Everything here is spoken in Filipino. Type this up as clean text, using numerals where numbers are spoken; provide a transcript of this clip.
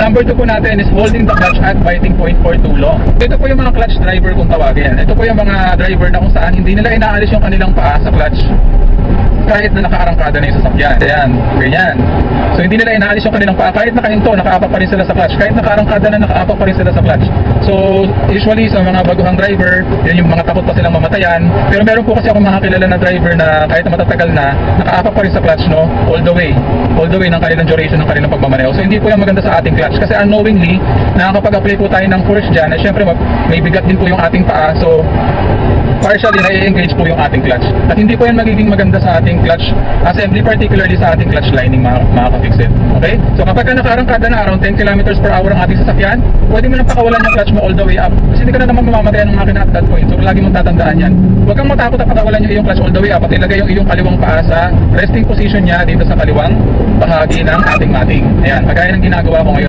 Number 2 po natin is holding the clutch at biting point for too long. Ito po yung mga clutch driver kung tawagin. Ito po yung mga driver na kung saan hindi nila inaalis yung kanilang paa sa clutch kahit na nakaarangkada na yung sasakyan. Ayan, ganyan. So hindi nila inaalis yung kanilang paa kahit nakahinto, nakaapak pa rin sila sa clutch. Kahit nakaarangkada na, nakaapak pa rin sila sa clutch. So usually sa mga baguhang driver, yun yung mga takot pa silang mamatayan. Pero meron po kasi ako mga kilala na driver na kahit na matatagal na, nakaapak pa rin sa clutch, no? All the way ng kanilang duration ng kanilang pagmamaneho. So hindi po yung maganda sa ating clutch kasi unknowingly, nakakapag-apply po tayo ng force dyan, syempre may bigat din po yung ating paa. So partially na-engage po yung ating clutch. At hindi po yan magiging maganda sa ating clutch assembly, particularly sa ating clutch lining, mga ka-fixit. Okay? So kapag ka nakaarangkada na around 10 km per hour ang ating sasakyan, pwede mo nang pakawalan yung clutch mo all the way up. Kasi hindi ka na naman mamamatayan ng makina at that point. So lagi mong tatandaan yan. Huwag kang matakot na pakawalan yung iyong clutch all the way up at ilagay yung iyong kaliwang paa sa resting position niya dito sa kaliwang bahagi ng ating mating. Ayan, kagaya ng ginagawa ko ngayon.